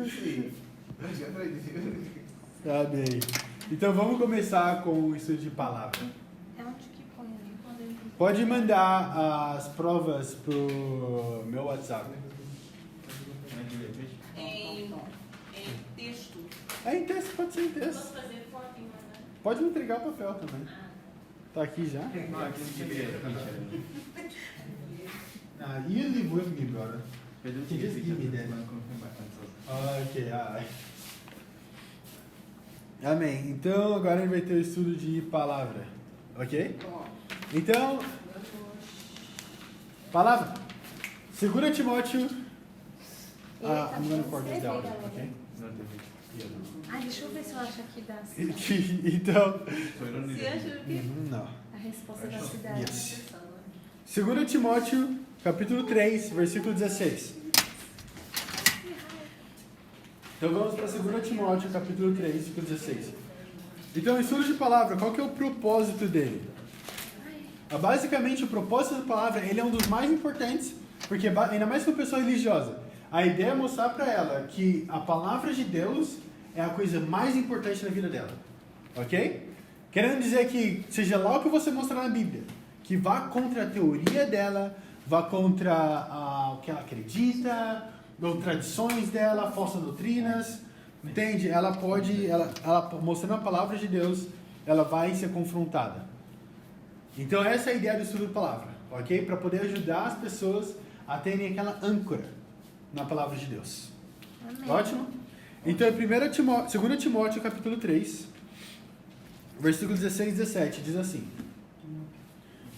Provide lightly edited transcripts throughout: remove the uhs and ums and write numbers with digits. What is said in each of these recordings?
Sim. Amém. Então vamos começar com o estudo de palavra. É onde que põe ali? Pode mandar as provas pro meu WhatsApp. Em texto. É em texto, pode ser em texto. Posso fazer foto e mandar? Pode me entregar o papel também. Tá aqui já? You live with me, brother. Just give me that. Ok, Amém. Então agora a gente vai ter o estudo de palavra. Ok? Então, palavra. 2 Timóteo. I'm going to record this down, ok? Deixa eu ver se eu acho aqui da Então, Você acha o quê? não. a resposta da cidade. Yes. 2 Timóteo, capítulo 3, versículo 16. Então vamos para 2 Timóteo, capítulo 3, versículo 16. Então, o estudo de palavra, qual que é o propósito dele? Basicamente, o propósito da palavra, ele é um dos mais importantes, porque ainda mais com pessoa religiosa, a ideia é mostrar para ela que a palavra de Deus é a coisa mais importante na vida dela. Ok? Querendo dizer que seja lá o que você mostrar na Bíblia, que vá contra a teoria dela, vá contra o que ela acredita, ou tradições dela, falsas doutrinas, entende? Ela mostrando a palavra de Deus, ela vai ser confrontada. Então essa é a ideia do estudo da palavra, ok? Para poder ajudar as pessoas a terem aquela âncora na palavra de Deus. Amém. Ótimo? Então, 2 Timóteo, capítulo 3, versículos 16 e 17, diz assim: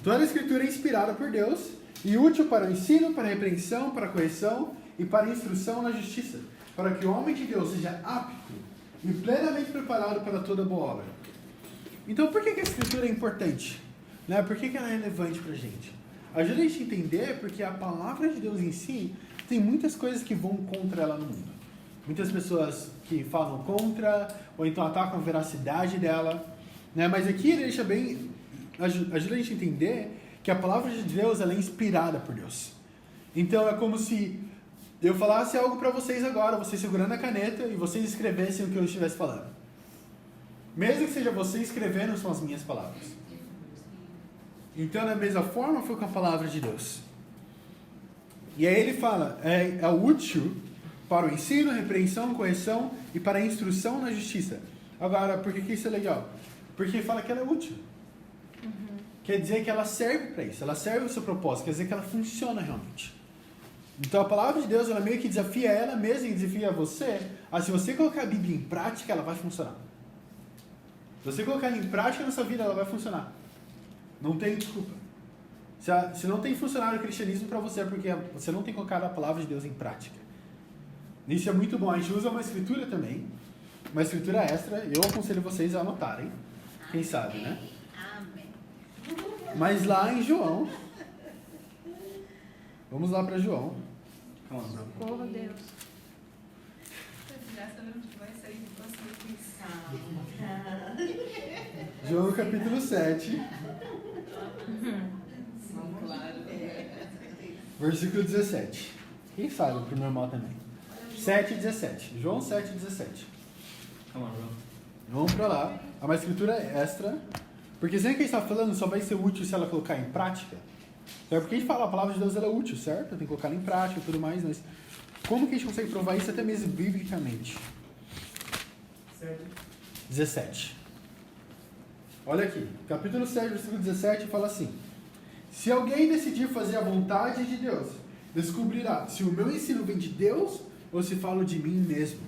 Toda a escritura é inspirada por Deus e útil para o ensino, para a repreensão, para a correção e para a instrução na justiça, para que o homem de Deus seja apto e plenamente preparado para toda boa obra. Então, por que a escritura é importante? Né? Por que ela é relevante para a gente? Ajuda a gente a entender porque a palavra de Deus em si tem muitas coisas que vão contra ela no mundo. Muitas pessoas que falam contra, ou então atacam a veracidade dela. Né? Mas aqui ele deixa bem, ajuda a gente a entender que a palavra de Deus ela é inspirada por Deus. Então é como se eu falasse algo para vocês agora, vocês segurando a caneta e vocês escrevessem o que eu estivesse falando. Mesmo que seja você escrevendo, são as minhas palavras. Então, da mesma forma, foi com a palavra de Deus. E aí ele fala, é útil para o ensino, repreensão, correção e para a instrução na justiça. Agora, por que isso é legal? Porque ele fala que ela é útil. Quer dizer que ela serve para isso, ela serve o seu propósito, quer dizer que ela funciona realmente. Então a palavra de Deus, ela meio que desafia ela mesma e desafia você, se você colocar a Bíblia em prática, ela vai funcionar. Se você colocar ela em prática na sua vida, ela vai funcionar. Não tem desculpa. Se não tem funcionado o cristianismo para você, é porque você não tem colocado a palavra de Deus em prática. Isso é muito bom. A gente usa uma escritura também, uma escritura extra. Eu aconselho vocês a anotarem. Quem sabe, né? Amém. Mas lá em João, vamos lá para João. Socorro, Deus. João capítulo 7, versículo 17. Quem sabe pro normal também? 7 e 17. João 7 e 17. Vamos para lá. É uma escritura extra. Porque sempre que a gente está falando só vai ser útil se ela colocar em prática. Então, porque a gente fala a palavra de Deus ela é útil, certo? Tem que colocar ela em prática e tudo mais. Mas como que a gente consegue provar isso até mesmo biblicamente? 17. Olha aqui. Capítulo 7, versículo 17 fala assim: Se alguém decidir fazer a vontade de Deus, descobrirá se o meu ensino vem de Deus ou se falo de mim mesmo.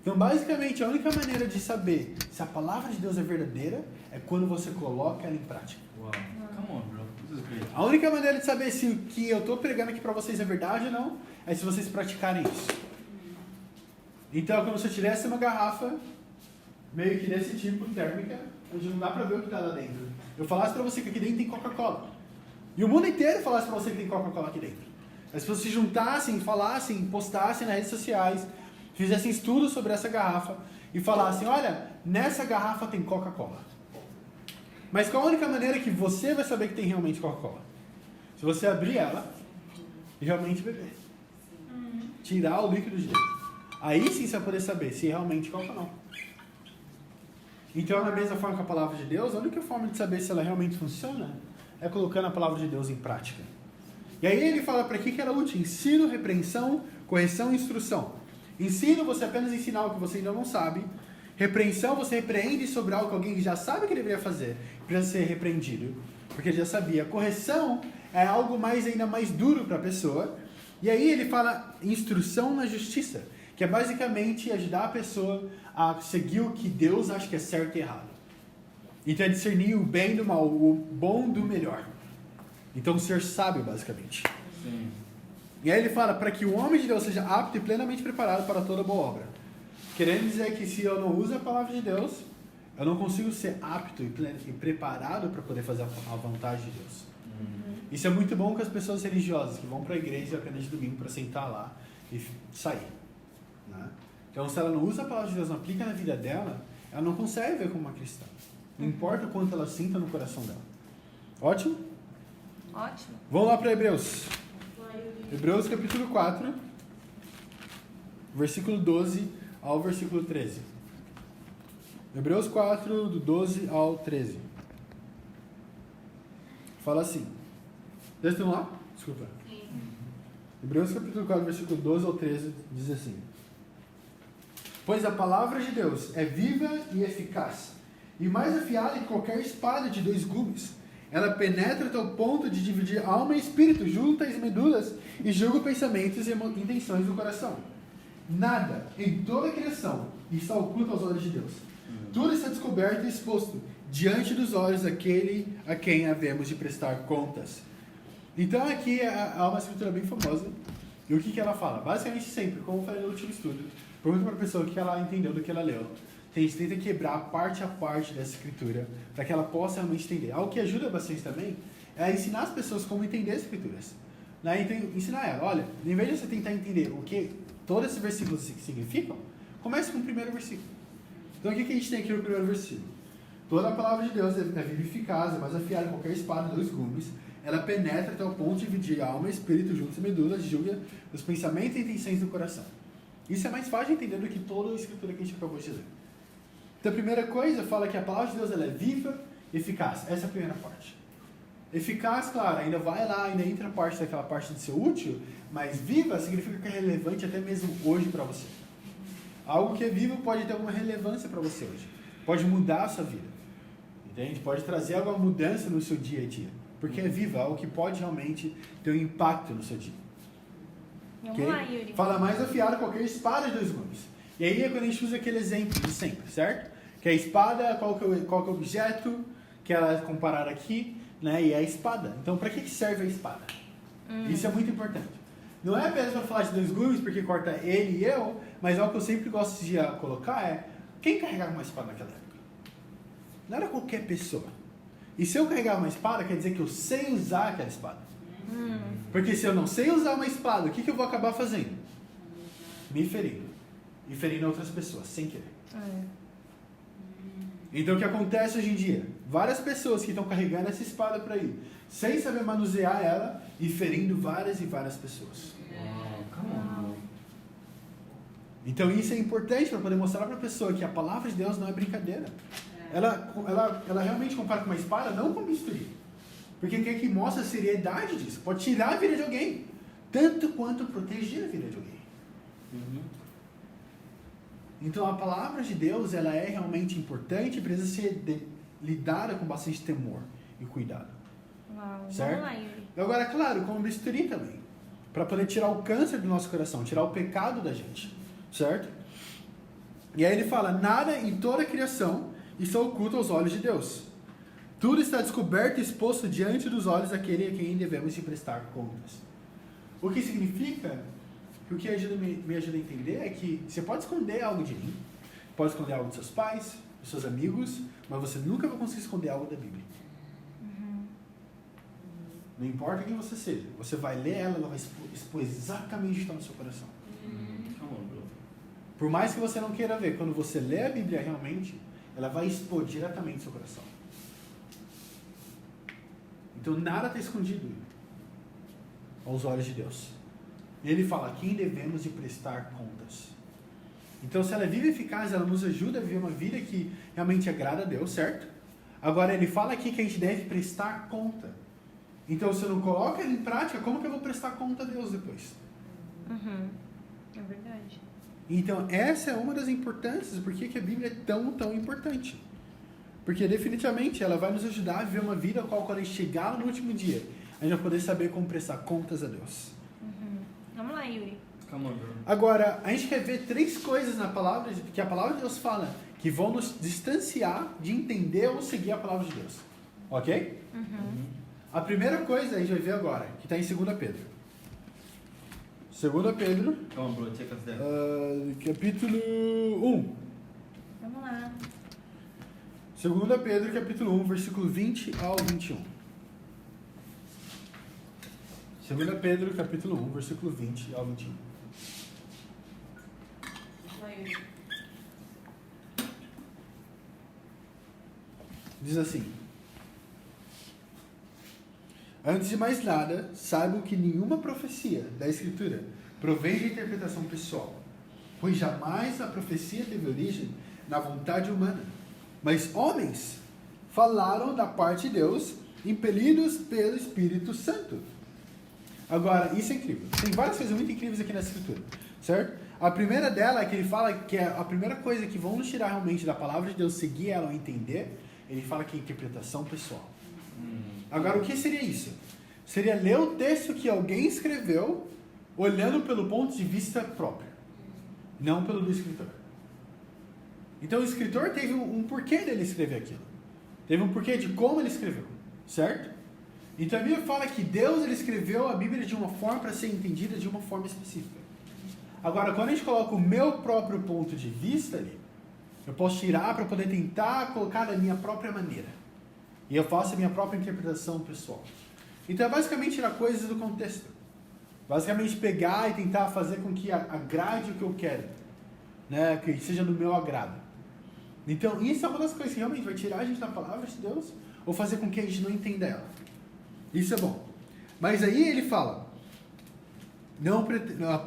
Então, basicamente, a única maneira de saber se a palavra de Deus é verdadeira é quando você coloca ela em prática. Wow. Come on, bro. This is great. A única maneira de saber se o que eu estou pregando aqui para vocês é verdade ou não é se vocês praticarem isso. Então, é como se eu tivesse uma garrafa meio que desse tipo, térmica, onde não dá para ver o que está lá dentro. Eu falasse para você que aqui dentro tem Coca-Cola. E o mundo inteiro falasse para você que tem Coca-Cola aqui dentro. As pessoas se juntassem, falassem, postassem nas redes sociais, fizessem estudos sobre essa garrafa e falassem: olha, nessa garrafa tem Coca-Cola. Mas qual a única maneira que você vai saber que tem realmente Coca-Cola? Se você abrir ela e realmente beber. Tirar o líquido de dentro. Aí sim você vai poder saber se realmente coloca ou não. Então, da mesma forma que a palavra de Deus, a única forma de saber se ela realmente funciona é colocando a palavra de Deus em prática. E aí ele fala para que era útil: ensino, repreensão, correção e instrução. Ensino, você apenas ensina algo que você ainda não sabe. Repreensão, você repreende sobre algo que alguém já sabe que deveria fazer, precisa ser repreendido, porque ele já sabia. Correção é algo ainda mais duro para a pessoa. E aí ele fala instrução na justiça, que é basicamente ajudar a pessoa a seguir o que Deus acha que é certo e errado. Então é discernir o bem do mal, o bom do melhor. Então ser sábio, basicamente. Sim. E aí ele fala para que o homem de Deus seja apto e plenamente preparado para toda boa obra. Querendo dizer que se eu não uso a palavra de Deus, eu não consigo ser apto e preparado para poder fazer a vontade de Deus. Isso é muito bom com as pessoas religiosas que vão para a igreja apenas de domingo para sentar lá e sair. Né? Então, se ela não usa a palavra de Deus, não aplica na vida dela, ela não consegue ver como uma cristã. Não importa o quanto ela sinta no coração dela. Ótimo? Ótimo. Vamos lá para Hebreus. Hebreus capítulo 4, versículo 12 ao versículo 13. Hebreus 4, do 12 ao 13. Fala assim. Já estão lá? Desculpa. Sim. Hebreus capítulo 4, versículo 12 ao 13 diz assim: pois a palavra de Deus é viva e eficaz, e mais afiada que qualquer espada de 2 gumes. Ela penetra até o ponto de dividir alma e espírito, juntas e medulas, e julga pensamentos e intenções do coração. Nada em toda a criação está oculto aos olhos de Deus. Tudo está descoberto e exposto diante dos olhos daquele a quem havemos de prestar contas. Então aqui há uma escritura bem famosa. E o que ela fala? Basicamente sempre, como eu falei no último estudo, pergunta para a pessoa o que ela entendeu do que ela leu. A gente tenta quebrar parte a parte dessa escritura para que ela possa realmente entender. Algo que ajuda bastante também é ensinar as pessoas como entender as escrituras. Né? Então, ensinar ela, olha, em vez de você tentar entender o que todos esses versículos significam, comece com o primeiro versículo. Então o que a gente tem aqui no primeiro versículo? Toda a palavra de Deus é viva e eficaz, é mais afiada que qualquer espada de 2 gumes. Ela penetra até o ponto de dividir alma e espírito, juntos e medulas, julga os pensamentos e intenções do coração. Isso é mais fácil de entender do que toda a escritura que a gente acabou de ler. Então a primeira coisa fala que a palavra de Deus ela é viva e eficaz. Essa é a primeira parte. Eficaz, claro, ainda vai lá, ainda entra a parte daquela parte de ser útil, mas viva significa que é relevante até mesmo hoje para você. Algo que é vivo pode ter alguma relevância para você hoje. Pode mudar a sua vida. Entende? Pode trazer alguma mudança no seu dia a dia. Porque é vivo, é algo que pode realmente ter um impacto no seu dia. Vamos Okay? lá, Yuri. Fala mais afiado que qualquer espada de 2 gumes. E aí é quando a gente usa aquele exemplo de sempre, certo? Que a espada, qual que é o objeto que ela é comparada aqui, né? E é a espada. Então, para que serve a espada? Isso é muito importante. Não é apenas para falar de 2 gumes, porque corta ele e eu, mas algo que eu sempre gosto de colocar é: quem carregava uma espada naquela época? Não era qualquer pessoa. E se eu carregar uma espada, quer dizer que eu sei usar aquela espada. Porque se eu não sei usar uma espada, o que eu vou acabar fazendo? Me ferindo. E ferindo outras pessoas, sem querer. Então o que acontece hoje em dia? Várias pessoas que estão carregando essa espada por aí, sem saber manusear ela e ferindo várias e várias pessoas. Come on, bro. Então isso é importante para poder mostrar para a pessoa que a palavra de Deus não é brincadeira. Ela realmente compara com uma espada, não com um bisturi. Porque o que mostra a seriedade disso? Pode tirar a vida de alguém, tanto quanto proteger a vida de alguém. Então a palavra de Deus ela é realmente importante e precisa ser lidada com bastante temor e cuidado. Uau. Certo? Vamos lá, Yuri. Agora, claro, com o bisturi também. Para poder tirar o câncer do nosso coração, tirar o pecado da gente. Certo? E aí ele fala: nada em toda a criação está oculto aos olhos de Deus. Tudo está descoberto e exposto diante dos olhos daquele a quem devemos de prestar contas. O que significa que o que me ajuda a entender é que você pode esconder algo de mim, pode esconder algo dos seus pais, dos seus amigos, mas você nunca vai conseguir esconder algo da Bíblia. Não importa quem você seja, você vai ler ela vai expor exatamente o que está no seu coração. Come on, bro. Por mais que você não queira ver, quando você lê a Bíblia realmente, ela vai expor diretamente o seu coração. Então nada está escondido aos olhos de Deus. E ele fala: quem devemos de prestar contas. Então, se ela é viva e eficaz, ela nos ajuda a viver uma vida que realmente agrada a Deus, certo? Agora, ele fala aqui que a gente deve prestar conta. Então, se eu não coloco ela em prática, como que eu vou prestar conta a Deus depois? Uhum. É verdade. Então, essa é uma das importâncias, por que a Bíblia é tão importante. Porque, definitivamente, ela vai nos ajudar a viver uma vida a qual, quando a gente chegar no último dia, a gente vai poder saber como prestar contas a Deus. Uhum. Vamos lá, Yuri. Come on, bro. Agora, a gente quer ver 3 coisas na palavra, que a palavra de Deus fala, que vão nos distanciar de entender ou seguir a palavra de Deus. Ok? Uhum. A primeira coisa a gente vai ver agora, que está em 2 Pedro. 2 Pedro, Come on, bro. Take us there. capítulo 1. Vamos lá. 2 Pedro, capítulo 1, versículo 20 ao 21. 2 Pedro, capítulo 1, versículo 20 ao 21. Vai, Yuri. Diz assim: antes de mais nada, saibam que nenhuma profecia da Escritura provém de interpretação pessoal, pois jamais a profecia teve origem na vontade humana, mas homens falaram da parte de Deus, impelidos pelo Espírito Santo. Agora, isso é incrível. Tem várias coisas muito incríveis aqui na Escritura, certo? A primeira dela é que ele fala que a primeira coisa que vão nos tirar realmente da palavra de Deus, seguir ela ou entender, ele fala que é interpretação pessoal. Agora, o que seria isso? Seria ler o texto que alguém escreveu olhando pelo ponto de vista próprio, não pelo do escritor. Então, o escritor teve um porquê dele escrever aquilo. Teve um porquê de como ele escreveu, certo? Então, a Bíblia fala que Deus ele escreveu a Bíblia de uma forma para ser entendida de uma forma específica. Agora, quando a gente coloca o meu próprio ponto de vista ali, eu posso tirar para poder tentar colocar da minha própria maneira. E eu faço a minha própria interpretação pessoal. Então é basicamente tirar coisas do contexto. Basicamente pegar e tentar fazer com que agrade o que eu quero. Né? Que seja do meu agrado. Então isso é uma das coisas que realmente vai tirar a gente da palavra de Deus ou fazer com que a gente não entenda ela. Isso é bom. Mas aí ele fala,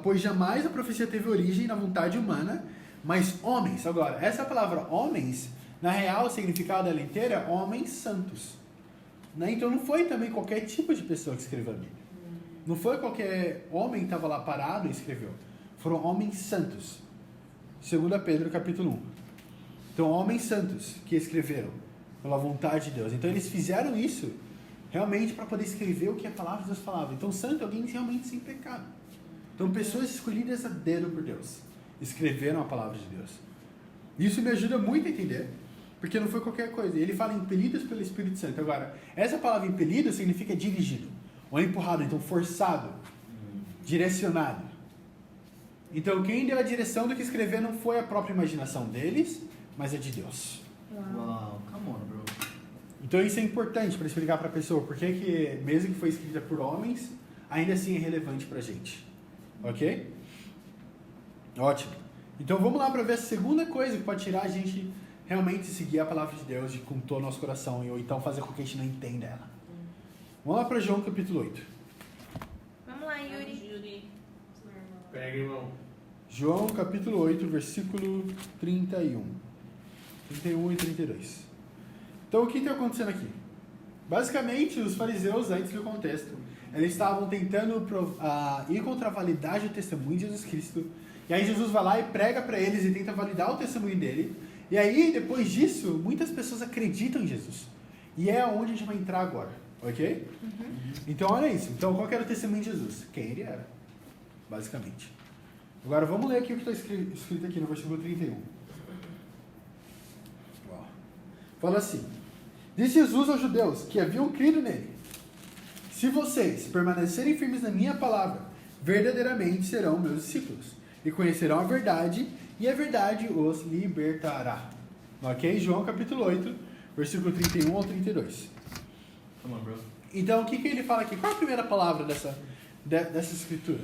pois jamais a profecia teve origem na vontade humana, mas homens. Agora, essa palavra homens, na real, o significado dela inteira é homens santos. Né? Então não foi também qualquer tipo de pessoa que escreveu a Bíblia. Não foi qualquer homem que estava lá parado e escreveu. Foram homens santos. 2 Pedro capítulo 1. Então, homens santos que escreveram pela vontade de Deus. Então eles fizeram isso realmente para poder escrever o que a palavra de Deus falava. Então santo é alguém realmente sem pecado. Então pessoas escolhidas a dedo por Deus escreveram a palavra de Deus. Isso me ajuda muito a entender, porque não foi qualquer coisa. Ele fala impelidos pelo Espírito Santo. Agora, essa palavra impelido significa dirigido, ou empurrado, então forçado, direcionado. Então quem deu a direção do que escrever não foi a própria imaginação deles, mas a de Deus. Wow, come on, bro. Então isso é importante para explicar para a pessoa por que mesmo que foi escrita por homens, ainda assim é relevante para a gente. Ok? Ótimo. Então vamos lá para ver a segunda coisa que pode tirar a gente realmente seguir a palavra de Deus com todo o nosso coração, ou então fazer com que a gente não entenda ela. Vamos lá para João capítulo 8. Vamos lá, Yuri. Yuri. Pega, irmão. João capítulo 8, versículo 31. 31 e 32. Então o que está acontecendo aqui? Basicamente, os fariseus, antes do contexto, eles estavam tentando ir contra a validade do testemunho de Jesus Cristo. E aí Jesus vai lá e prega para eles e tenta validar o testemunho dele. E aí, depois disso, muitas pessoas acreditam em Jesus. E é onde a gente vai entrar agora, ok? Então, olha isso. Então, qual que era o testemunho de Jesus? Quem ele era, basicamente. Agora, vamos ler aqui o que está escrito aqui no versículo 31. Uau. Fala assim: disse Jesus aos judeus que haviam crido nele: se vocês permanecerem firmes na minha palavra, verdadeiramente serão meus discípulos, e conhecerão a verdade, e a verdade os libertará. Ok? João capítulo 8, versículo 31 ao 32. Come on, bro. Então, o que ele fala aqui? Qual a primeira palavra dessa escritura?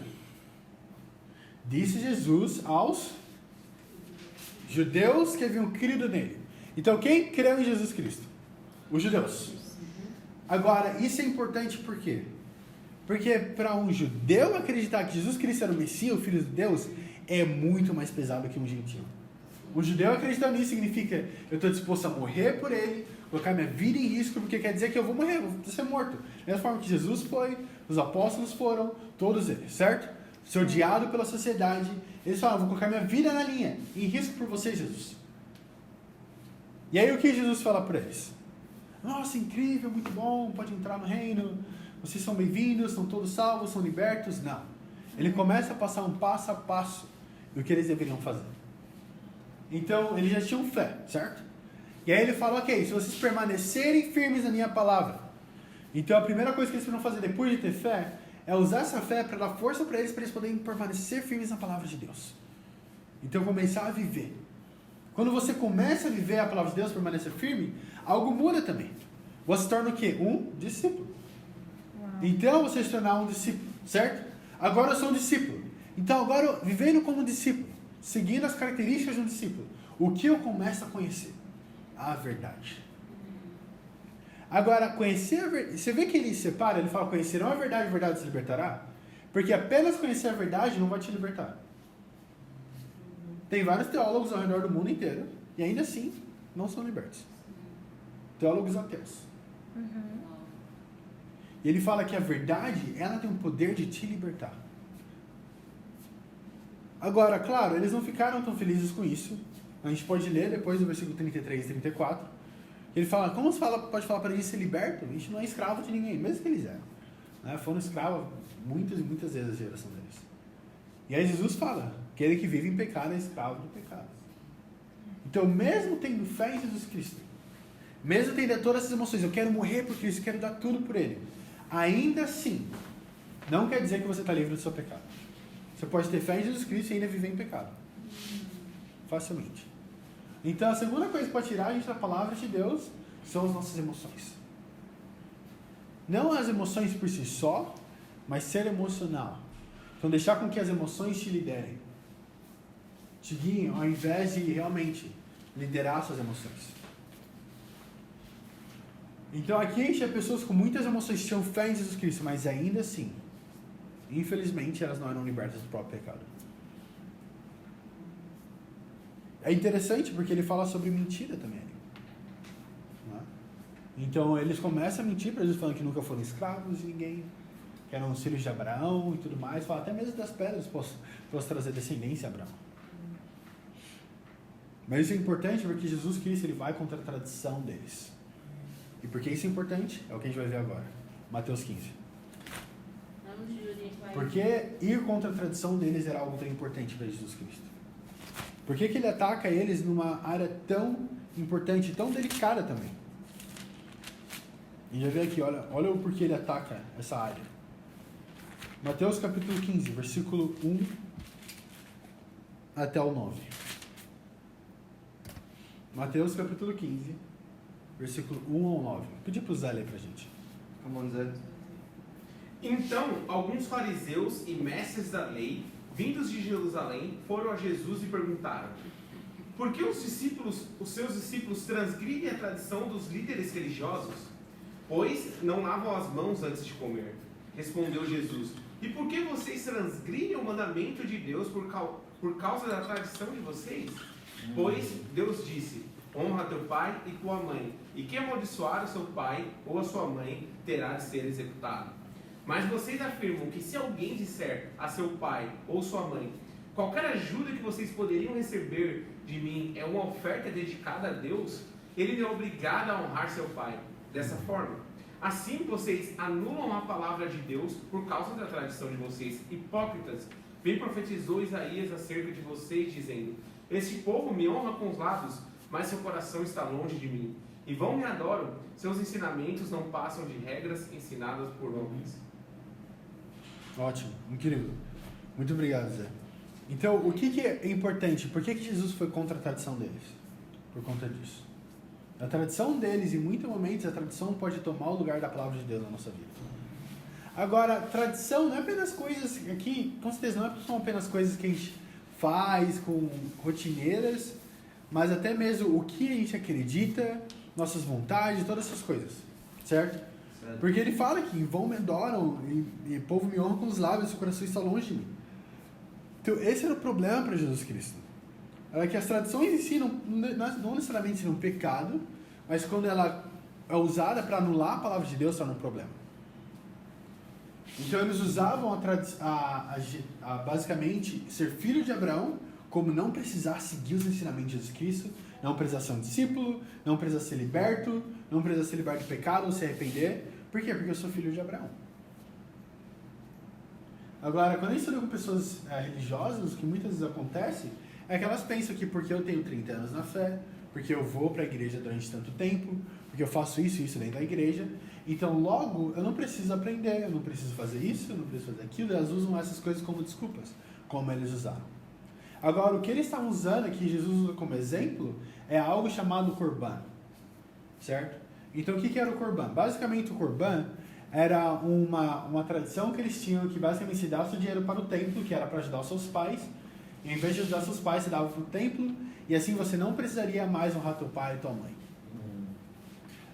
Disse Jesus aos judeus que haviam crido nele. Então, quem creu em Jesus Cristo? Os judeus. Agora, isso é importante por quê? Porque para um judeu acreditar que Jesus Cristo era o Messias, o Filho de Deus, é muito mais pesado que um gentil. Um judeu acreditar nisso significa eu estou disposto a morrer por ele, colocar minha vida em risco, porque quer dizer que eu vou morrer, vou ser morto. Da mesma forma que Jesus foi, os apóstolos foram, todos eles, certo? Ser odiado pela sociedade. Eles falaram, vou colocar minha vida na linha, em risco por vocês, Jesus. E aí o que Jesus fala para eles? Nossa, incrível, muito bom, pode entrar no reino, vocês são bem-vindos, são todos salvos, são libertos. Não. Ele começa a passar um passo a passo do que eles deveriam fazer. Então, eles já tinham fé, certo? E aí ele fala, ok, se vocês permanecerem firmes na minha palavra, então a primeira coisa que eles precisam fazer depois de ter fé é usar essa fé para dar força para eles poderem permanecer firmes na palavra de Deus. Então, começar a viver. Quando você começa a viver a palavra de Deus, permanecer firme, algo muda também. Você se torna o quê? Um discípulo. Uau. Então, você se tornar um discípulo, certo? Agora eu sou um discípulo. Então, agora, vivendo como um discípulo, seguindo as características de um discípulo, o que eu começo a conhecer? A verdade. Agora, conhecer a verdade... Você vê que ele separa, ele fala, conhecerão a verdade se libertará? Porque apenas conhecer a verdade não vai te libertar. Tem vários teólogos ao redor do mundo inteiro, e ainda assim, não são libertos. Teólogos ateus. E ele fala que a verdade, ela tem o poder de te libertar. Agora, claro, eles não ficaram tão felizes com isso. A gente pode ler depois do versículo 33 e 34. Ele fala, como você pode falar para eles ser liberto? A gente não é escravo de ninguém, mesmo que eles eram. Né? Foram escravos muitas e muitas vezes a geração deles. E aí Jesus fala, aquele que vive em pecado é escravo do pecado. Então, mesmo tendo fé em Jesus Cristo, mesmo tendo todas essas emoções, eu quero morrer por Cristo, eu quero dar tudo por Ele, ainda assim, não quer dizer que você está livre do seu pecado. Você pode ter fé em Jesus Cristo e ainda viver em pecado. Facilmente. Então, a segunda coisa que pode tirar a gente da palavra de Deus são as nossas emoções. Não as emoções por si só, mas ser emocional. Então, deixar com que as emoções te liderem. Te guiem, ao invés de realmente liderar suas emoções. Então, aqui a gente tem pessoas com muitas emoções que tinham fé em Jesus Cristo, mas ainda assim, infelizmente, elas não eram libertas do próprio pecado. É interessante porque ele fala sobre mentira também. Né? Então, eles começam a mentir para Jesus, falando que nunca foram escravos de ninguém, que eram os filhos de Abraão e tudo mais. Fala até mesmo das pedras posso trazer descendência a Abraão. Mas isso é importante porque Jesus Cristo ele vai contra a tradição deles. E por que isso é importante? É o que a gente vai ver agora. Mateus 15. Porque ir contra a tradição deles era algo tão importante para Jesus Cristo. Por que ele ataca eles numa área tão importante, tão delicada também? E já vê aqui, olha o porquê ele ataca essa área. Mateus capítulo 15, versículo 1 até o 9. Mateus capítulo 15, versículo 1 ao 9. Vou pedir para o Zé ler para a gente. Come on, Zé. Então, alguns fariseus e mestres da lei, vindos de Jerusalém, foram a Jesus e perguntaram: por que os seus discípulos transgridem a tradição dos líderes religiosos? Pois não lavam as mãos antes de comer. Respondeu Jesus: e por que vocês transgridem o mandamento de Deus por causa da tradição de vocês? Pois Deus disse: honra teu pai e tua mãe, e quem amaldiçoar o seu pai ou a sua mãe terá de ser executado. Mas vocês afirmam que se alguém disser a seu pai ou sua mãe: qualquer ajuda que vocês poderiam receber de mim é uma oferta dedicada a Deus, ele não é obrigado a honrar seu pai. Dessa forma, assim vocês anulam a palavra de Deus por causa da tradição de vocês. Hipócritas, bem profetizou Isaías acerca de vocês, dizendo: este povo me honra com os lábios, mas seu coração está longe de mim. E vão me adoram, seus ensinamentos não passam de regras ensinadas por homens. Ótimo, incrível. Muito obrigado, Zé. Então, o que é importante? Por que Jesus foi contra a tradição deles? Por conta disso. A tradição deles, em muitos momentos, a tradição pode tomar o lugar da palavra de Deus na nossa vida. Agora, tradição não é apenas coisas, aqui, com certeza, não são apenas coisas que a gente faz com rotineiras, mas até mesmo o que a gente acredita, nossas vontades, todas essas coisas, certo? Porque ele fala que vão me adoram e o povo me honra com os lábios, o coração está longe de mim. Então, esse era o problema para Jesus Cristo. Era que as tradições em si não necessariamente ensinam pecado, mas quando ela é usada para anular a palavra de Deus, torna um problema. Então, eles usavam basicamente ser filho de Abraão como não precisar seguir os ensinamentos de Jesus Cristo, não precisar ser um discípulo, não precisar ser liberto, não precisar ser liberto do pecado ou se arrepender. Por quê? Porque eu sou filho de Abraão. Agora, quando eu estudo com pessoas religiosas, o que muitas vezes acontece é que elas pensam que porque eu tenho 30 anos na fé, porque eu vou para a igreja durante tanto tempo, porque eu faço isso e isso dentro da igreja, então logo eu não preciso aprender, eu não preciso fazer isso, eu não preciso fazer aquilo, elas usam essas coisas como desculpas, como eles usaram. Agora, o que eles estavam usando aqui, Jesus usa como exemplo, é algo chamado Corban, certo? Então, o que era o Corban? Basicamente, o Corban era uma tradição que eles tinham que basicamente se dava o dinheiro para o templo, que era para ajudar os seus pais, e em vez de ajudar seus pais, você dava para o templo, e assim você não precisaria mais honrar teu pai e tua mãe.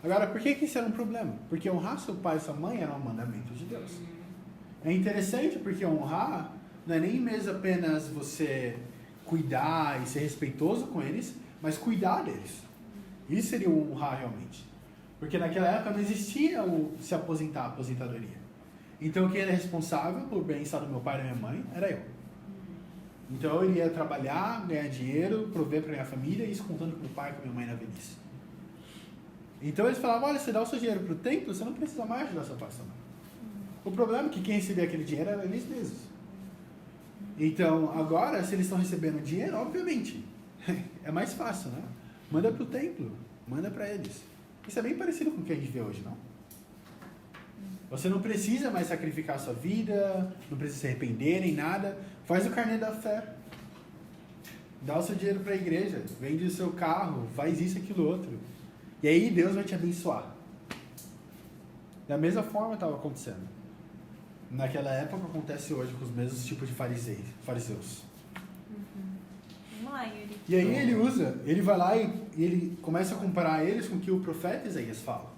Agora, por que isso era um problema? Porque honrar seu pai e sua mãe era um mandamento de Deus. É interessante porque honrar não é nem mesmo apenas você cuidar e ser respeitoso com eles, mas cuidar deles. Isso seria o honrar realmente. Porque naquela época não existia o se aposentar, a aposentadoria. Então quem era responsável pelo bem-estar do meu pai e da minha mãe era eu. Então eu iria trabalhar, ganhar dinheiro, prover para minha família, isso contando com meu pai e com minha mãe na velhice. Então eles falavam, olha, você dá o seu dinheiro para o templo, você não precisa mais ajudar seu pai e sua mãe. O problema é que quem recebia aquele dinheiro era eles mesmos. Então, agora, se eles estão recebendo dinheiro, obviamente, é mais fácil, né? Manda para o templo, manda para eles. Isso é bem parecido com o que a gente vê hoje, não? Você não precisa mais sacrificar a sua vida, não precisa se arrepender nem nada. Faz o carnê da fé. Dá o seu dinheiro para a igreja, vende o seu carro, faz isso, aquilo, outro. E aí Deus vai te abençoar. Da mesma forma estava acontecendo. Naquela época acontece hoje com os mesmos tipos de fariseus. Vamos lá, Yuri. E aí ele vai lá e ele começa a comparar eles com o que o profeta Isaías fala.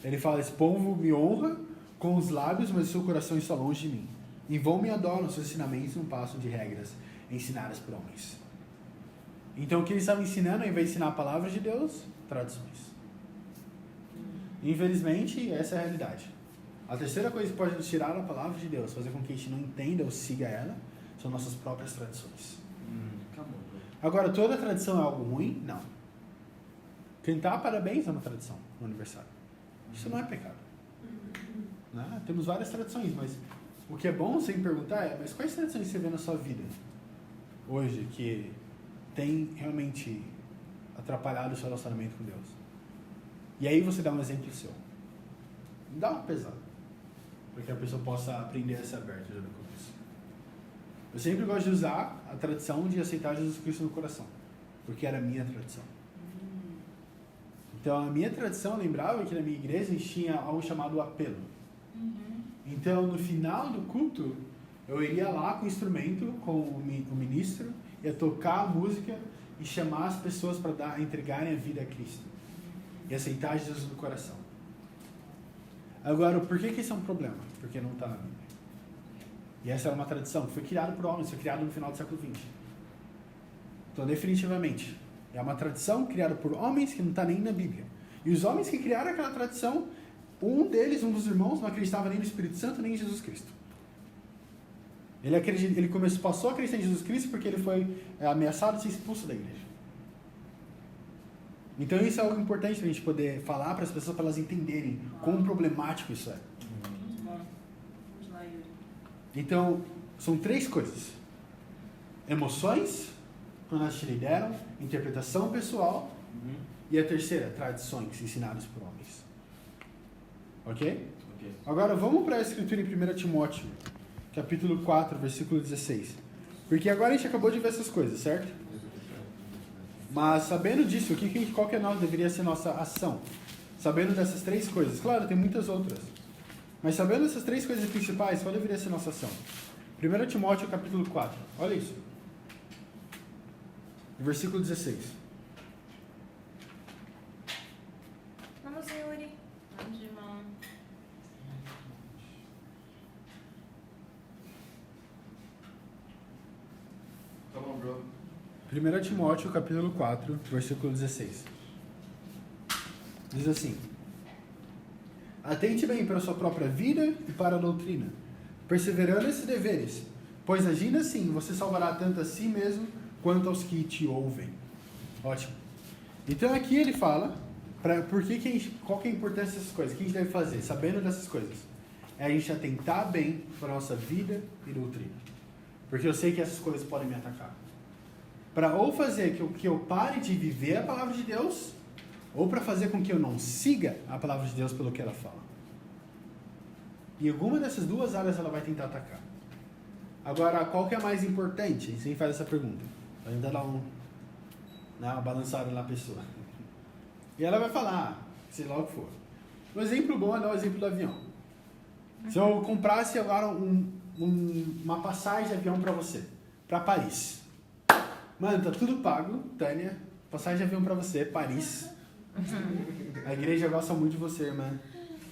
Ele fala, esse povo me honra com os lábios, mas o seu coração está longe de mim. Em vão me adoram, seus ensinamentos não passam de regras ensinadas por homens. Então o que eles estavam ensinando, ao invés de ensinar a palavra de Deus, tradições. Infelizmente, essa é a realidade. A terceira coisa que pode nos tirar a palavra de Deus, fazer com que a gente não entenda ou siga ela, são nossas próprias tradições. Agora, toda tradição é algo ruim? Não. Cantar parabéns é uma tradição no aniversário. Isso não é pecado. Né? Temos várias tradições, mas o que é bom sem perguntar é, mas quais tradições você vê na sua vida hoje que tem realmente atrapalhado o seu relacionamento com Deus? E aí você dá um exemplo seu. Dá uma pesada, para que a pessoa possa aprender a ser aberta já no começo. Eu sempre gosto de usar a tradição de aceitar Jesus Cristo no coração, porque era a minha tradição. Então, a minha tradição, eu lembrava que na minha igreja a gente tinha algo chamado apelo. Então, no final do culto, eu iria lá com o instrumento, com o ministro, ia tocar a música e chamar as pessoas para entregarem a vida a Cristo. E aceitar Jesus no coração. Agora, por que isso é um problema? Porque não está na Bíblia. E essa era uma tradição que foi criada por homens, foi criada no final do século XX. Então, definitivamente, é uma tradição criada por homens que não está nem na Bíblia. E os homens que criaram aquela tradição, um dos irmãos, não acreditava nem no Espírito Santo, nem em Jesus Cristo. Ele passou a acreditar em Jesus Cristo porque ele foi ameaçado de ser expulso da igreja. Então isso é algo importante para a gente poder falar para as pessoas, para elas entenderem quão problemático isso é. Vamos lá, Yuri. Então, são 3 coisas. Emoções, quando elas te lideram, interpretação pessoal, e a terceira, tradições ensinadas por homens. Ok? Agora vamos para a escritura em 1 Timóteo, capítulo 4, versículo 16. Porque agora a gente acabou de ver essas coisas, certo? Mas sabendo disso, qual que deveria ser nossa ação? Sabendo dessas 3 coisas. Claro, tem muitas outras. Mas sabendo dessas 3 coisas principais, qual deveria ser nossa ação? 1 Timóteo capítulo 4. Olha isso. Versículo 16. Vamos, Yuri. Vamos, irmão. 1 Timóteo, capítulo 4, versículo 16. Diz assim: atente bem para a sua própria vida e para a doutrina, perseverando nesses deveres, pois agindo assim, você salvará tanto a si mesmo quanto aos que te ouvem. Ótimo. Então aqui ele fala, qual que é a importância dessas coisas? O que a gente deve fazer, sabendo dessas coisas? É a gente atentar bem para a nossa vida e doutrina. Porque eu sei que essas coisas podem me atacar. Para ou fazer que eu pare de viver a palavra de Deus, ou para fazer com que eu não siga a palavra de Deus pelo que ela fala. E alguma dessas duas áreas ela vai tentar atacar. Agora, qual que é mais importante? Você faz essa pergunta. Vai ainda dar uma balançada na pessoa. E ela vai falar, sei lá o que for. Um exemplo bom é o exemplo do avião. Se eu comprasse agora uma passagem de avião para você, para Paris. Mano, tá tudo pago, Tânia. Passagem de avião para você, Paris. A igreja gosta muito de você, irmã.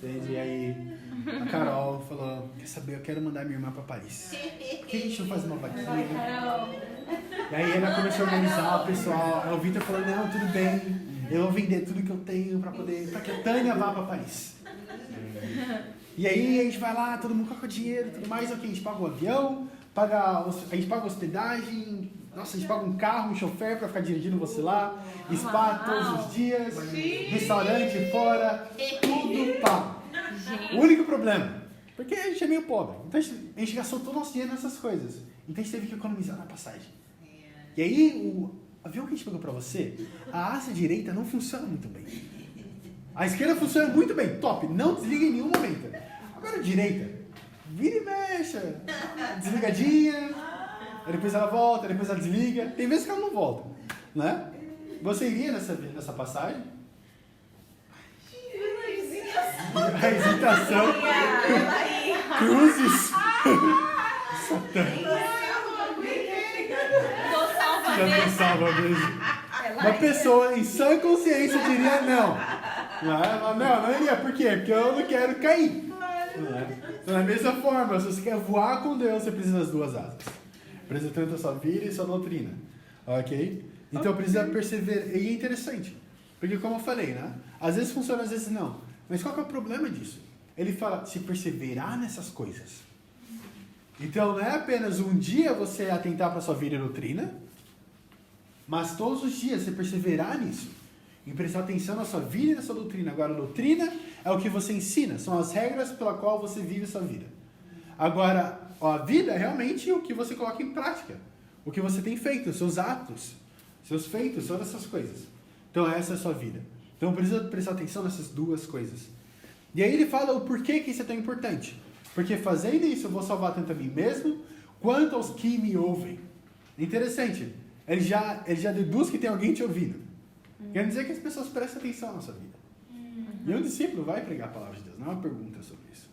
Entende? E aí, a Carol falou: quer saber, eu quero mandar minha irmã para Paris. Por que a gente não faz uma vaquinha? E aí ela começou a organizar o pessoal. Aí o Vitor falou: não, tudo bem, eu vou vender tudo que eu tenho para que a Tânia vá para Paris. E aí a gente vai lá, todo mundo coloca dinheiro e tudo mais. Ok, a gente paga o avião, a gente paga a hospedagem. Nossa, a gente paga um carro, um chofer para ficar dirigindo você lá, spa todos os dias, restaurante fora, tudo pago. O único problema, porque a gente é meio pobre, então a gente gastou todo o nosso dinheiro nessas coisas, então a gente teve que economizar na passagem. E aí, o avião que a gente pagou para você, a asa direita não funciona muito bem. A esquerda funciona muito bem, top, não desliga em nenhum momento. Agora a direita, vira e mexa, desligadinha. Aí depois ela volta, depois ela desliga. Tem vezes que ela não volta, né? Você iria nessa passagem? A hesitação. Cruzes. Satã. Já tô salva mesmo. Uma pessoa em sã consciência diria não. Não iria. Por quê? Porque eu não quero cair. Então, da mesma forma, se você quer voar com Deus, você precisa das duas asas. Precisa tanto a sua vida e a sua doutrina. Ok? Então precisa perseverar. E é interessante. Porque como eu falei, né? Às vezes funciona, às vezes não. Mas qual que é o problema disso? Ele fala, se perseverar nessas coisas. Então não é apenas um dia você atentar para a sua vida e doutrina, mas todos os dias você perseverar nisso. E prestar atenção na sua vida e na sua doutrina. Agora a doutrina é o que você ensina. São as regras pela qual você vive a sua vida. Agora, a vida é realmente o que você coloca em prática. O que você tem feito, os seus atos, seus feitos, todas essas coisas. Então essa é a sua vida. Então precisa prestar atenção nessas duas coisas. E aí ele fala o porquê que isso é tão importante. Porque fazendo isso eu vou salvar tanto a mim mesmo, quanto aos que me ouvem. Interessante. Ele já deduz que tem alguém te ouvindo. Quer dizer que as pessoas prestam atenção na sua vida. E um discípulo vai pregar a palavra de Deus. Não é uma pergunta sobre isso.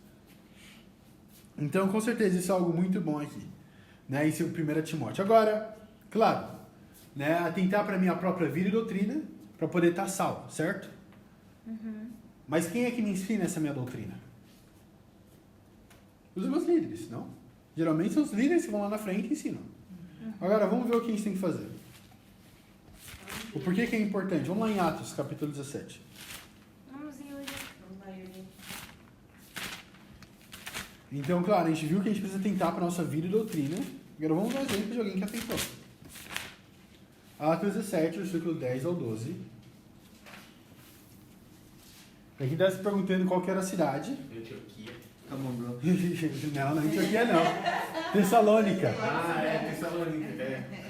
Então, com certeza, isso é algo muito bom aqui. Né? Isso é o 1 Timóteo. Agora, claro, né? Atentar para a minha própria vida e doutrina para poder estar salvo, certo? Mas quem é que me ensina essa minha doutrina? Os meus líderes, não? Geralmente são os líderes que vão lá na frente e ensinam. Agora, vamos ver o que a gente tem que fazer. O porquê que é importante. Vamos lá em Atos, capítulo 17. Vamos, Yuri. Então, claro, a gente viu que a gente precisa tentar para a nossa vida e doutrina. Agora vamos ver um exemplo de alguém que atentou. Atos 17, versículo 10 ao 12. Aqui está se perguntando qual que era a cidade. Antioquia. Come on, bro. Não, não é Antioquia não. Tessalônica. Ah, é Tessalônica.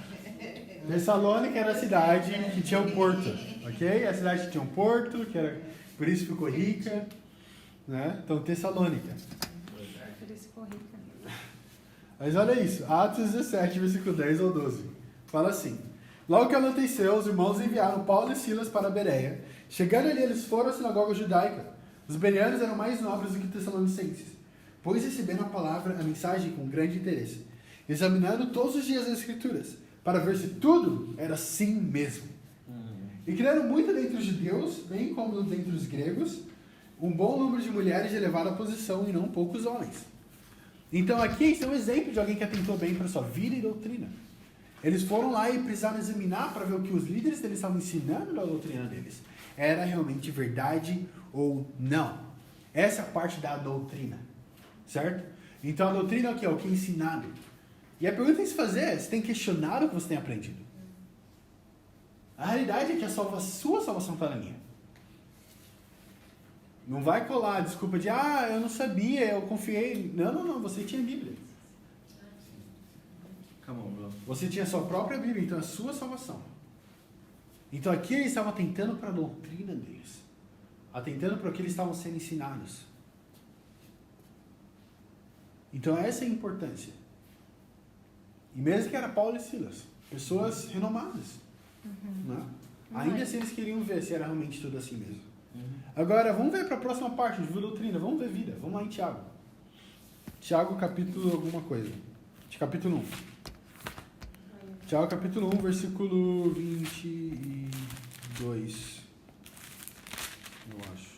Tessalônica era a cidade que tinha um porto, ok? A cidade que tinha um porto, que era, por isso ficou rica, né? Então, Tessalônica. Por isso ficou rica. Mas olha isso, Atos 17, versículo 10 ao 12. Fala assim: logo que anoiteceu, os irmãos enviaram Paulo e Silas para Bereia. Chegando ali, eles foram à sinagoga judaica. Os bereanos eram mais nobres do que os tessalonicenses, pois receberam a mensagem com grande interesse, examinando todos os dias as escrituras, para ver se tudo era assim mesmo. E criaram muito dentre os judeus, bem como dentre os gregos, um bom número de mulheres de elevada posição e não poucos homens. Então aqui a gente tem um exemplo de alguém que atentou bem para a sua vida e doutrina. Eles foram lá e precisaram examinar para ver o que os líderes deles estavam ensinando da doutrina deles. Era realmente verdade ou não. Essa é a parte da doutrina. Certo? Então a doutrina é o que? É o que é ensinado. E a pergunta que tem que se fazer é, você tem questionado o que você tem aprendido? A realidade é que a sua salvação está na linha. Não vai colar a desculpa de, eu não sabia, eu confiei. Não, você tinha Bíblia. Come on, bro. Você tinha a sua própria Bíblia, então é a sua salvação. Então aqui eles estavam atentando para a doutrina deles. Atentando para o que eles estavam sendo ensinados. Então essa é a importância. E mesmo que era Paulo e Silas, pessoas renomadas. Né? Ainda assim eles queriam ver se era realmente tudo assim mesmo. Agora, vamos ver para a próxima parte de doutrina. Vamos ver vida. Vamos lá em Tiago. Tiago, capítulo alguma coisa. Capítulo 1. Tiago, capítulo 1, versículo 22. Eu acho.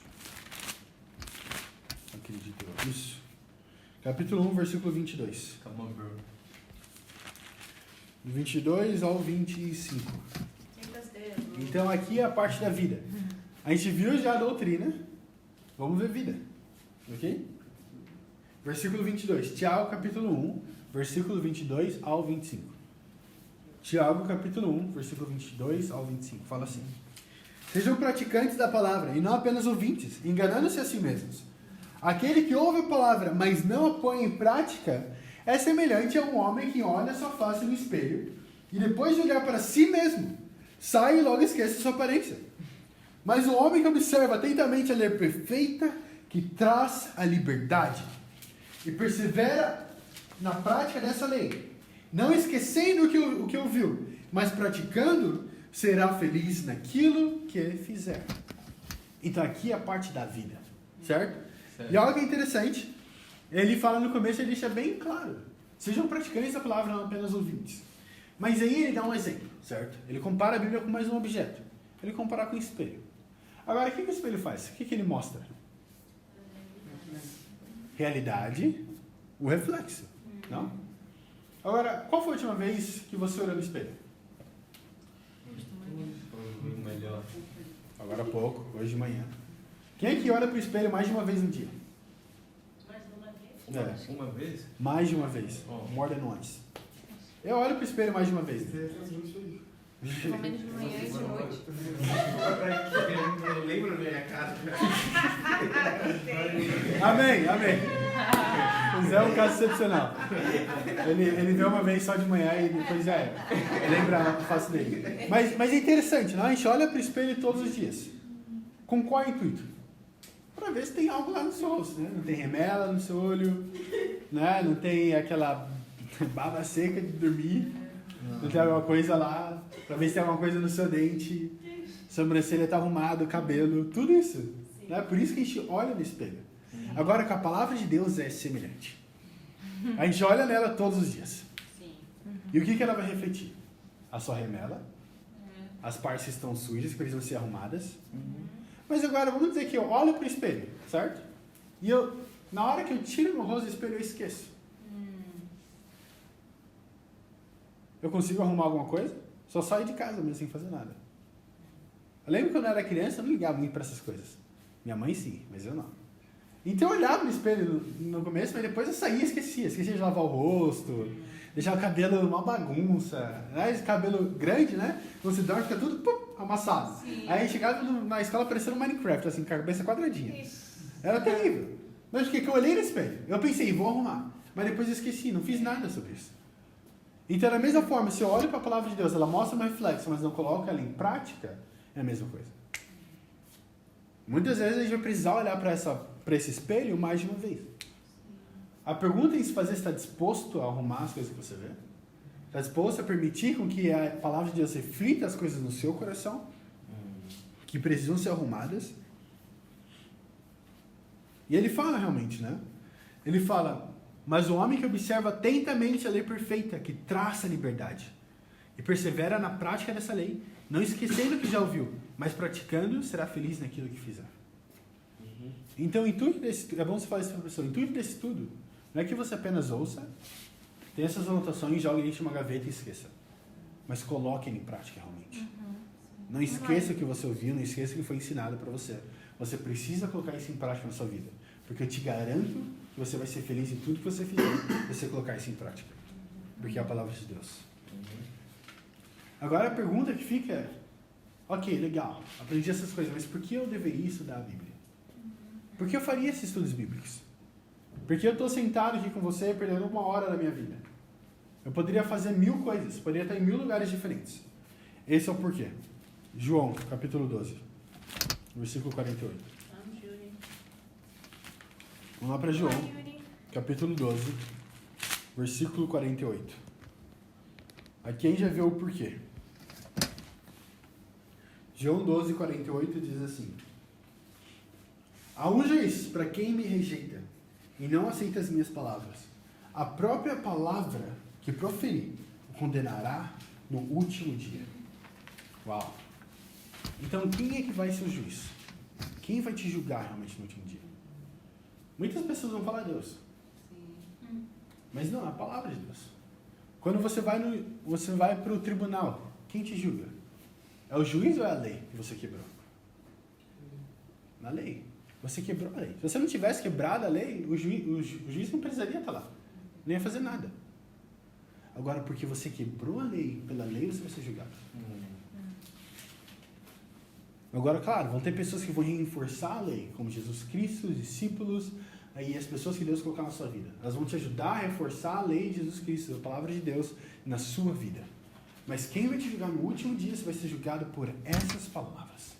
Acredito eu. Isso. Capítulo 1, versículo 22. Come on, bro. Do 22 ao 25. Então aqui é a parte da vida. A gente viu já a doutrina. Vamos ver vida. Ok? Versículo 22. Tiago, capítulo 1, versículo 22 ao 25. Tiago, capítulo 1, versículo 22 ao 25. Fala assim. Sejam praticantes da palavra e não apenas ouvintes, enganando-se a si mesmos. Aquele que ouve a palavra, mas não a põe em prática, é semelhante a um homem que olha sua face no espelho e depois de olhar para si mesmo, sai e logo esquece sua aparência. Mas o homem que observa atentamente a lei perfeita, que traz a liberdade, e persevera na prática dessa lei, não esquecendo o que ouviu, mas praticando, será feliz naquilo que fizer. Então aqui é a parte da vida, certo? E algo que é interessante, ele fala no começo, ele deixa bem claro, sejam praticantes da palavra, não apenas ouvintes. Mas aí ele dá um exemplo, certo? Ele compara a Bíblia com mais um objeto. Ele compara com o espelho. Agora, o que o espelho faz? O que ele mostra? Realidade, o reflexo. Não? Agora, qual foi a última vez que você olhou no espelho? Melhor. Agora há pouco, hoje de manhã. Quem é que olha para o espelho mais de uma vez no dia? Uma vez? Mais de uma vez. More than once. Eu olho para o espelho mais de uma vez. Pelo menos de manhã e de noite. Eu lembro da minha casa. Amém. O Zé é um caso excepcional. Ele vê uma vez só de manhã e depois já era. Lembra a face dele. Mas é interessante, não? A gente olha para o espelho todos os dias. Com qual intuito? Para ver se tem algo lá no seu rosto, né? Não tem remela no seu olho, né? Não tem aquela baba seca de dormir, não tem alguma coisa lá, para ver se tem alguma coisa no seu dente, sobrancelha está arrumada, cabelo, tudo isso. Né? Por isso que a gente olha no espelho. Agora, com a palavra de Deus é semelhante. A gente olha nela todos os dias. E o que ela vai refletir? A sua remela, as partes que estão sujas, que precisam ser arrumadas. Mas agora, vamos dizer que eu olho para o espelho, certo? E na hora que eu tiro meu rosto do espelho, eu esqueço. Eu consigo arrumar alguma coisa? Só saio de casa mesmo sem fazer nada. Eu lembro que quando eu era criança, eu não ligava muito para essas coisas. Minha mãe sim, mas eu não. Então eu olhava no espelho no começo, mas depois eu saía e esquecia. Esquecia de lavar o rosto, deixar o cabelo uma bagunça. Né? Esse cabelo grande, né? Quando você dorme, fica tudo amassado. Sim. Aí chegava na escola parecendo um Minecraft, assim, com a cabeça quadradinha. Isso. Era terrível. Mas porque eu olhei no espelho, eu pensei, vou arrumar. Mas depois eu esqueci, não fiz nada sobre isso. Então, da mesma forma, se eu olho para a palavra de Deus, ela mostra uma reflexão, mas não coloca ela em prática, é a mesma coisa. Muitas vezes a gente vai precisar olhar para esse espelho mais de uma vez. A pergunta é se você está disposto a arrumar as coisas que você vê? Está disposto a permitir com que a palavra de Deus reflita as coisas no seu coração, que precisam ser arrumadas? E ele fala realmente, né? Ele fala, mas o homem que observa atentamente a lei perfeita, que traça a liberdade, e persevera na prática dessa lei, não esquecendo o que já ouviu, mas praticando, será feliz naquilo que fizer. Então, o intuito desse, é bom você falar isso para a pessoa, o intuito desse estudo não é que você apenas ouça, tenha essas anotações, jogue isso em uma gaveta e esqueça. mas coloque ele em prática realmente. Não esqueça o que você ouviu, não esqueça o que foi ensinado para você. Você precisa colocar isso em prática na sua vida. Porque eu te garanto que você vai ser feliz em tudo que você fizer se você colocar isso em prática. Porque é a palavra de Deus. Agora a pergunta que fica é, ok, legal, aprendi essas coisas, mas por que eu deveria estudar a Bíblia? Por que eu faria esses estudos bíblicos? Porque eu estou sentado aqui com você perdendo 1 hora da minha vida. Eu poderia fazer 1000 coisas, poderia estar em 1000 lugares diferentes. Esse é o porquê. João, capítulo 12, versículo 48. Vamos, Yuri. Vamos lá para João, capítulo 12, versículo 48. Aqui a gente já vê o porquê. João 12, 48 diz assim: há um juiz para quem me rejeita e não aceita as minhas palavras. A própria palavra que proferi o condenará no último dia. Uau! Então quem é que vai ser o juiz? Quem vai te julgar realmente no último dia? Muitas pessoas vão falar Deus. Mas não, é a palavra de Deus. Quando você vai para o tribunal, quem te julga? É o juiz ou é a lei que você quebrou? Na lei. Você quebrou a lei. Se você não tivesse quebrado a lei, o juiz não precisaria estar lá. Nem ia fazer nada. Agora, porque você quebrou a lei, pela lei você vai ser julgado. Agora, claro, vão ter pessoas que vão reforçar a lei, como Jesus Cristo, os discípulos, aí as pessoas que Deus colocar na sua vida. Elas vão te ajudar a reforçar a lei de Jesus Cristo, a palavra de Deus, na sua vida. Mas quem vai te julgar no último dia, você vai ser julgado por essas palavras.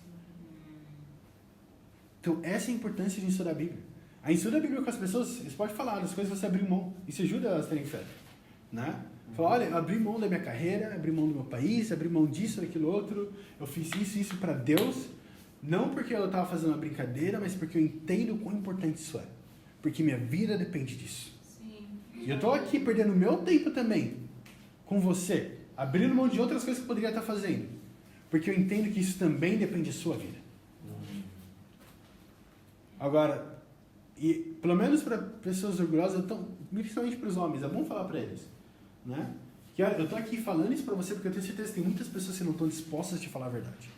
Então, essa é a importância de estudar a Bíblia. A estuda a Bíblia com as pessoas, eles podem falar das coisas que você abriu mão. Isso ajuda elas a terem fé. Né? Fala, olha, eu abri mão da minha carreira, abri mão do meu país, abri mão disso, daquilo outro. Eu fiz isso para Deus. Não porque eu estava fazendo uma brincadeira, mas porque eu entendo o quão importante isso é. Porque minha vida depende disso. Sim. E eu estou aqui perdendo meu tempo também com você, abrindo mão de outras coisas que eu poderia estar fazendo. Porque eu entendo que isso também depende da sua vida. Agora, e pelo menos para pessoas orgulhosas, então, principalmente para os homens, é bom falar para eles, né? Que olha, eu estou aqui falando isso para você porque eu tenho certeza que tem muitas pessoas que não estão dispostas a te falar a verdade.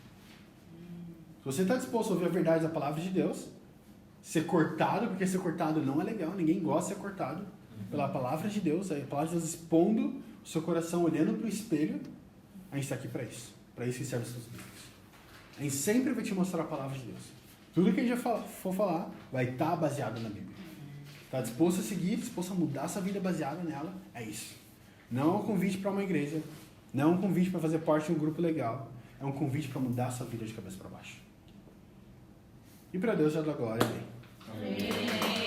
Se você está disposto a ouvir a verdade da palavra de Deus, ser cortado, porque ser cortado não é legal, ninguém gosta de ser cortado pela palavra de Deus, a palavra de Deus expondo o seu coração, olhando para o espelho, a gente está aqui para isso que serve os seus bíblicos. A gente sempre vai te mostrar a palavra de Deus. Tudo que a gente for falar vai estar baseado na Bíblia. Está disposto a seguir, disposto a mudar sua vida baseada nela, é isso. Não é um convite para uma igreja, não é um convite para fazer parte de um grupo legal, é um convite para mudar sua vida de cabeça para baixo. E para Deus já dá glória. Amém. Amém.